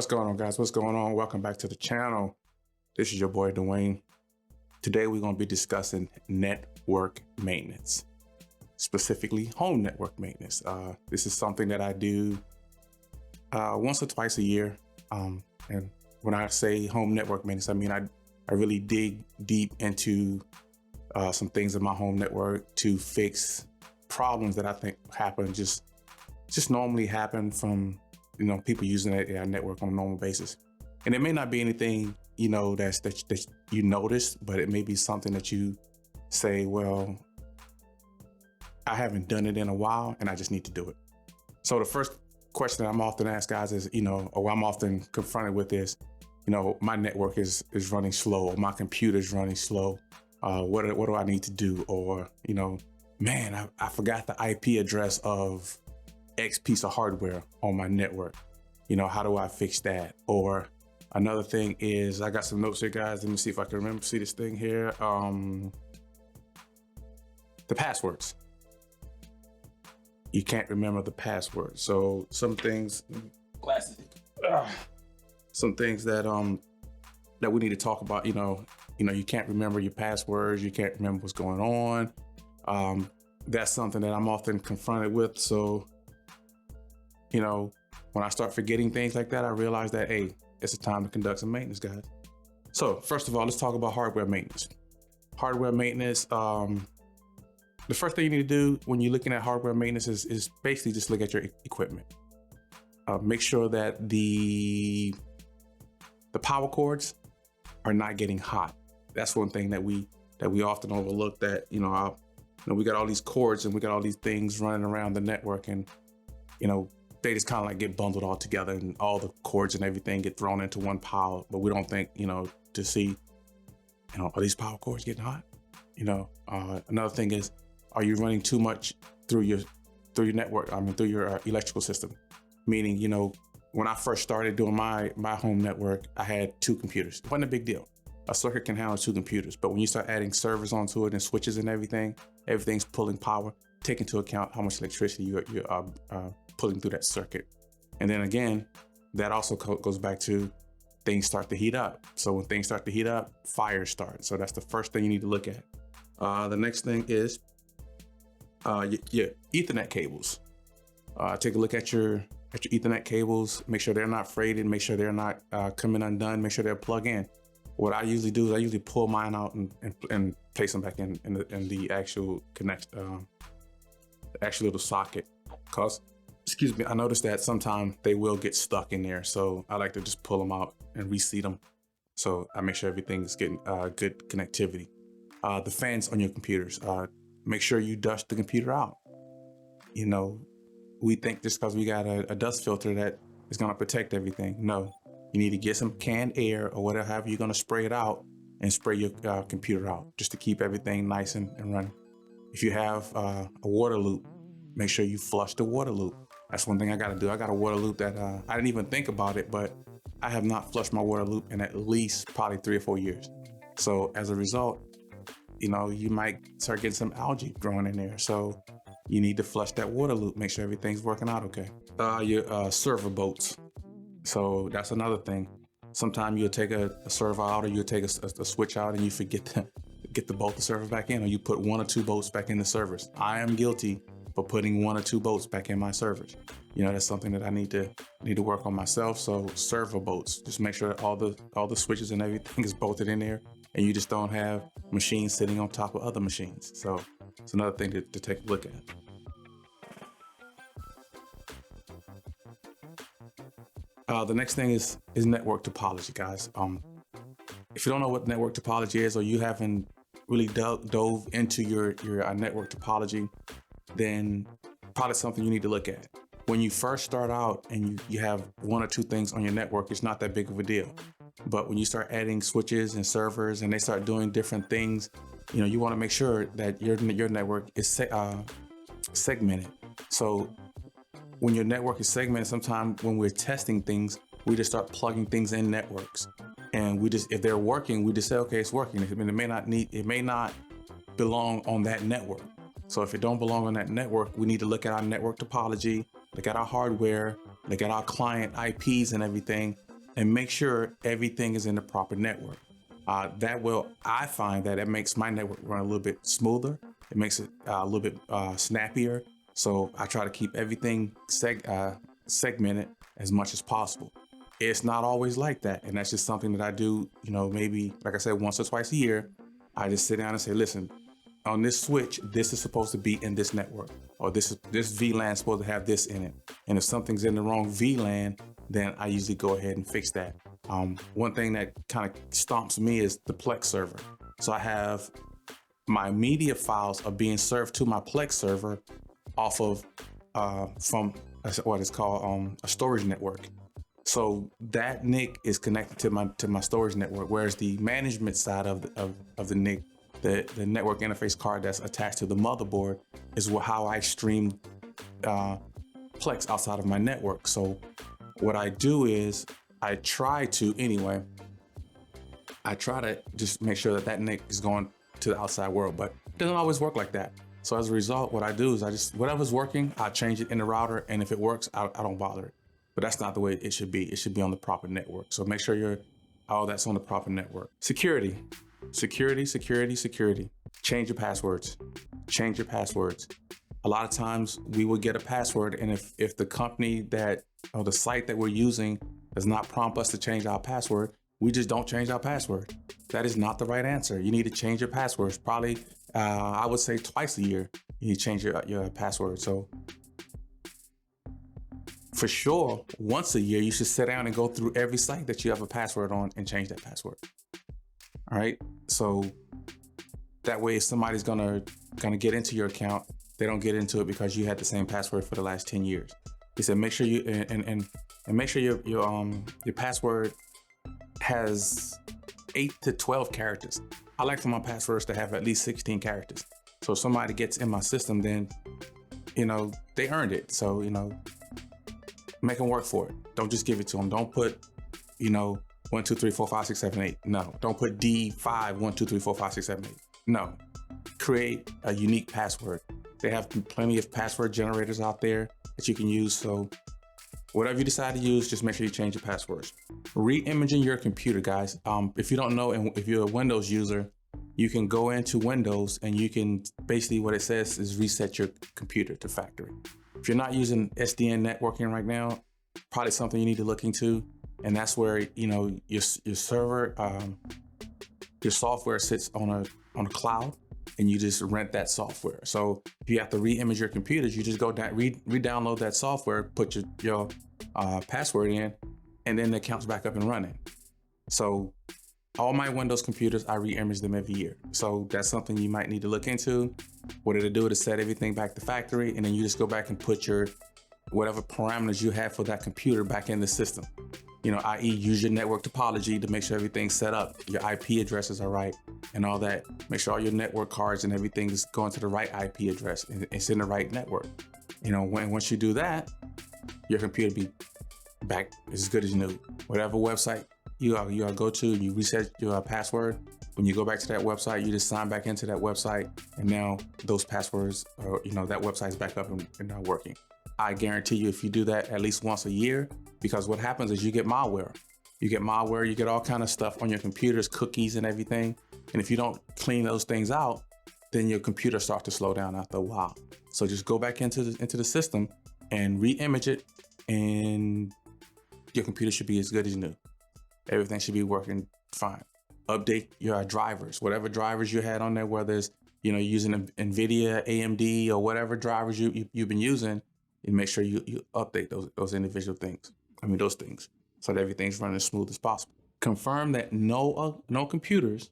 What's going on, guys? What's going on? Welcome back to the channel. This is your boy Dwayne. Today we're going to be discussing network maintenance, specifically home network maintenance. This is something that I do once or twice a year. And when I say home network maintenance, I mean I really dig deep into some things in my home network to fix problems that I think happen just normally happen from people using a network on a normal basis. And it may not be anything that you notice, but it may be something that you say, well, I haven't done it in a while and I just need to do it. So the first question that I'm often asked, guys, is or I'm often confronted with is, my network is running slow, or my computer is running slow. What do I need to do? Or man, I forgot the IP address of X piece of hardware on my network. How do I fix that? Or another thing is, I got some notes here, guys. Let me see if I can remember. See this thing here. The passwords. You can't remember the password. So some things, glasses. Some things that we need to talk about. You can't remember your passwords. You can't remember what's going on. That's something that I'm often confronted with. So when I start forgetting things like that, I realize that, hey, it's a time to conduct some maintenance, guys. So first of all, let's talk about hardware maintenance. Hardware maintenance, the first thing you need to do when you're looking at hardware maintenance is basically just look at your equipment. Make sure that the power cords are not getting hot. That's one thing that we often overlook, that, we got all these cords and we got all these things running around the network, and, they just kind of like get bundled all together, and all the cords and everything get thrown into one pile. But we don't think, to see, are these power cords getting hot? Another thing is, are you running too much through your network? Through your electrical system. Meaning, when I first started doing my home network, I had 2 computers. It wasn't a big deal. A circuit can handle 2 computers, but when you start adding servers onto it and switches and everything's pulling power. Take into account how much electricity you're pulling through that circuit. And then again, that also goes back to things start to heat up. So when things start to heat up, fires start. So that's the first thing you need to look at. The next thing is your Ethernet cables. Take a look at your Ethernet cables. Make sure they're not frayed, make sure they're not coming undone. Make sure they're plugged in. What I usually do is I pull mine out and place them back in the actual the actual little socket. Cause, I noticed that sometimes they will get stuck in there. So I like to just pull them out and reseat them. So I make sure everything's getting good connectivity. The fans on your computers, make sure you dust the computer out. We think just because we got a dust filter that is gonna protect everything. No, you need to get some canned air or whatever you're gonna spray it out, and spray your computer out just to keep everything nice and running. If you have a water loop, make sure you flush the water loop. That's one thing I gotta do. I got a water loop that I didn't even think about it, but I have not flushed my water loop in at least probably 3 or 4 years. So as a result, you might start getting some algae growing in there. So you need to flush that water loop, make sure everything's working out okay. Your server bolts. So that's another thing. Sometimes you'll take a server out, or you'll take a switch out and you forget to get both the servers back in, or you put 1 or 2 bolts back in the servers. I am guilty for putting 1 or 2 bolts back in my servers. That's something that I need to work on myself. So server bolts, just make sure that all the switches and everything is bolted in there, and you just don't have machines sitting on top of other machines. So it's another thing to take a look at. The next thing is network topology, guys. If you don't know what network topology is, or you haven't really dove into your network topology, then probably something you need to look at. When you first start out and you have 1 or 2 things on your network, it's not that big of a deal. But when you start adding switches and servers and they start doing different things, you want to make sure that your network is segmented. So when your network is segmented, sometimes when we're testing things, we just start plugging things in networks. And if they're working, we just say, okay, it's working. It may not belong on that network. So if it don't belong on that network, we need to look at our network topology, look at our hardware, look at our client IPs and everything, and make sure everything is in the proper network. I find that it makes my network run a little bit smoother. It makes it a little bit snappier. So I try to keep everything segmented as much as possible. It's not always like that. And that's just something that I do, maybe, like I said, once or twice a year. I just sit down and say, listen, on this switch, this is supposed to be in this network, or this VLAN is supposed to have this in it. And if something's in the wrong VLAN, then I usually go ahead and fix that. One thing that kind of stomps me is the Plex server. So I have my media files are being served to my Plex server off of from what is called a storage network. So that NIC is connected to my storage network, whereas the management side of the NIC, the network interface card that's attached to the motherboard, is how I stream Plex outside of my network. So what I do is I try to just make sure that NIC is going to the outside world, but it doesn't always work like that. So as a result, what I do is whatever's working, I change it in the router, and if it works, I don't bother it. But that's not the way it should be. It should be on the proper network. So make sure all that's on the proper network. Security. Change your passwords. A lot of times we will get a password, and if the company or the site that we're using does not prompt us to change our password, we just don't change our password. That is not the right answer. You need to change your passwords. Probably, I would say twice a year, you need to change your password. So for sure, once a year, you should sit down and go through every site that you have a password on and change that password. All right. So that way, if somebody's gonna get into your account, they don't get into it because you had the same password for the last 10 years. He said, make sure you and make sure your password has 8 to 12 characters. I like for my passwords to have at least 16 characters. So if somebody gets in my system, then they earned it. So make them work for it. Don't just give it to them. Don't put 1 2 3 4 5 6 7 8. No. Don't put D5 1 2 3 4 5 6 7 8. No. Create a unique password. They have plenty of password generators out there that you can use. So whatever you decide to use, just make sure you change your passwords. Re-imaging your computer, guys. If you don't know, and if you're a Windows user, you can go into Windows and you can basically, what it says is reset your computer to factory. If you're not using SDN networking right now, probably something you need to look into. And that's where, your server, your software sits on a cloud, and you just rent that software. So if you have to re-image your computers, you just go down, re-download that software, put your password in, and then the account's back up and running. So all my Windows computers, I re-image them every year. So that's something you might need to look into. What it'll do is set everything back to factory, and then you just go back and put your whatever parameters you have for that computer back in the system. I.e. use your network topology to make sure everything's set up, your IP addresses are right, and all that. Make sure all your network cards and everything is going to the right IP address and it's in the right network. Once you do that, your computer be back as good as new. Whatever website you go to, you reset your password. When you go back to that website, you just sign back into that website, and now those passwords, that website's back up and now working. I guarantee you, if you do that at least once a year, because what happens is you get malware. You get all kind of stuff on your computers, cookies and everything. And if you don't clean those things out, then your computer starts to slow down after a while. So just go back into the system and re-image it, and your computer should be as good as new. Everything should be working fine. Update your drivers, whatever drivers you had on there, whether it's using NVIDIA, AMD, or whatever drivers you've been using, and make sure you update those individual things. Those things, so that everything's running as smooth as possible. Confirm that no computers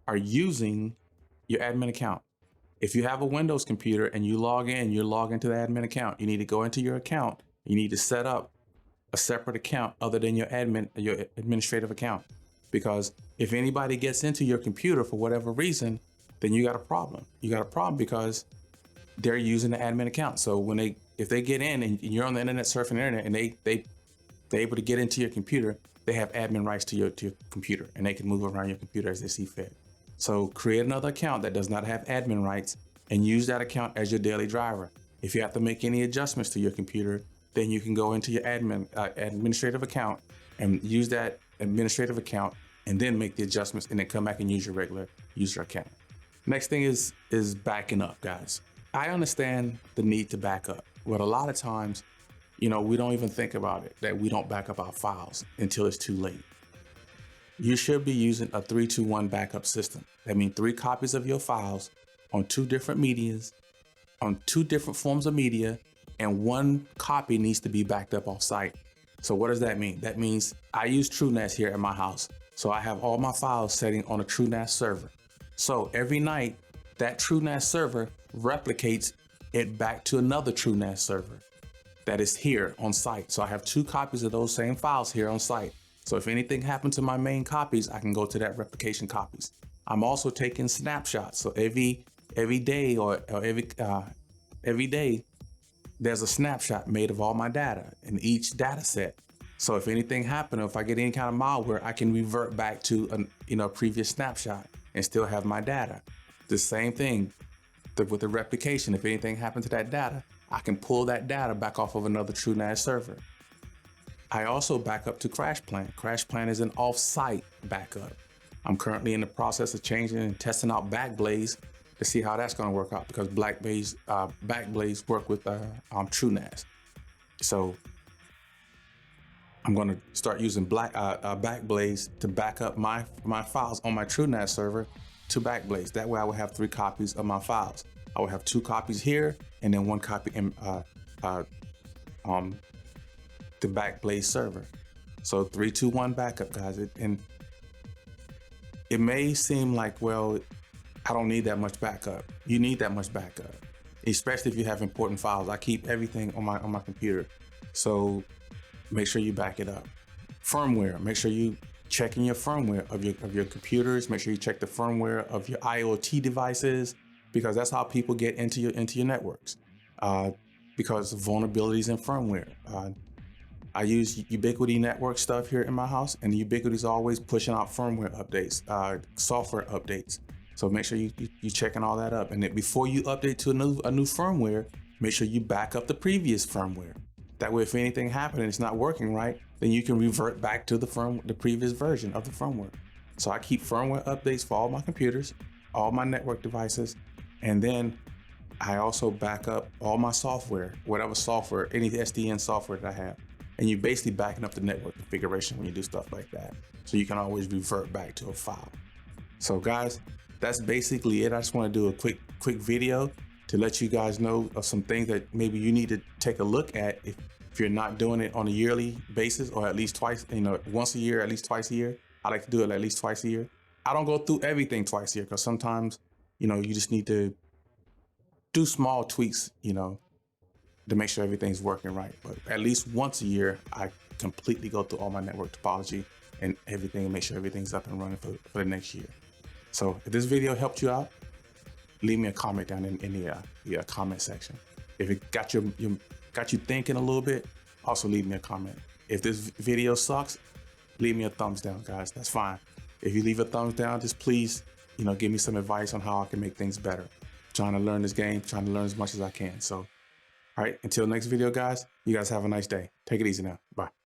are using your admin account. If you have a Windows computer and you log into the admin account, you need to go into your account. You need to set up a separate account other than your administrative account. Because if anybody gets into your computer for whatever reason, then you got a problem. You got a problem because they're using the admin account. So if they get in and you're on the internet surfing the internet and they're able to get into your computer, they have admin rights to your computer, and they can move around your computer as they see fit. So create another account that does not have admin rights and use that account as your daily driver. If you have to make any adjustments to your computer, then you can go into your administrative account and use that administrative account and then make the adjustments and then come back and use your regular user account. Next thing is backing up, guys. I understand the need to back up, but a lot of times, we don't even think about it, that we don't back up our files until it's too late. You should be using a 3-2-1 backup system. That means 3 copies of your files on 2 different medias, on 2 different forms of media, and 1 copy needs to be backed up off site. So what does that mean? That means I use TrueNAS here at my house. So I have all my files setting on a TrueNAS server. So every night that TrueNAS server replicates it back to another TrueNAS server that is here on site. So I have 2 copies of those same files here on site. So if anything happened to my main copies, I can go to that replication copies. I'm also taking snapshots. So every day or every day, there's a snapshot made of all my data in each data set. So if anything happened, or if I get any kind of malware, I can revert back to a previous snapshot and still have my data. The same thing with the replication. If anything happened to that data, I can pull that data back off of another TrueNAS server. I also back up to CrashPlan. CrashPlan is an off-site backup. I'm currently in the process of changing and testing out Backblaze to see how that's going to work out, because Backblaze work with TrueNAS. So I'm going to start using Backblaze to back up my files on my TrueNAS server to Backblaze. That way I will have 3 copies of my files. I will have 2 copies here and then 1 copy in the Backblaze server. So 3-2-1 backup, guys. And it may seem like, well, I don't need that much backup. You need that much backup, especially if you have important files. I keep everything on my computer, so make sure you back it up. Firmware. Make sure you checking your firmware of your computers. Make sure you check the firmware of your IoT devices, because that's how people get into your networks. Because of vulnerabilities in firmware. I use Ubiquity network stuff here in my house, and Ubiquity is always pushing out firmware updates, software updates. So make sure you checking all that up. And then before you update to a new firmware, make sure you back up the previous firmware. That way, if anything happened and it's not working right, then you can revert back to the previous version of the firmware. So I keep firmware updates for all my computers, all my network devices, and then I also back up all my software, whatever software, any SDN software that I have. And you're basically backing up the network configuration when you do stuff like that. So you can always revert back to a file. So guys, that's basically it. I just want to do a quick video to let you guys know of some things that maybe you need to take a look at if you're not doing it on a yearly basis, or at least twice, once a year, at least twice a year. I like to do it at least twice a year. I don't go through everything twice a year, because sometimes, you just need to do small tweaks, to make sure everything's working right. But at least once a year, I completely go through all my network topology and everything, and make sure everything's up and running for the next year. So if this video helped you out, leave me a comment down in the comment section. If it got you thinking a little bit, also leave me a comment. If this video sucks, leave me a thumbs down, guys. That's fine. If you leave a thumbs down, just please, give me some advice on how I can make things better. Trying to learn this game, trying to learn as much as I can. So, all right, until next video, guys, you guys have a nice day. Take it easy now. Bye.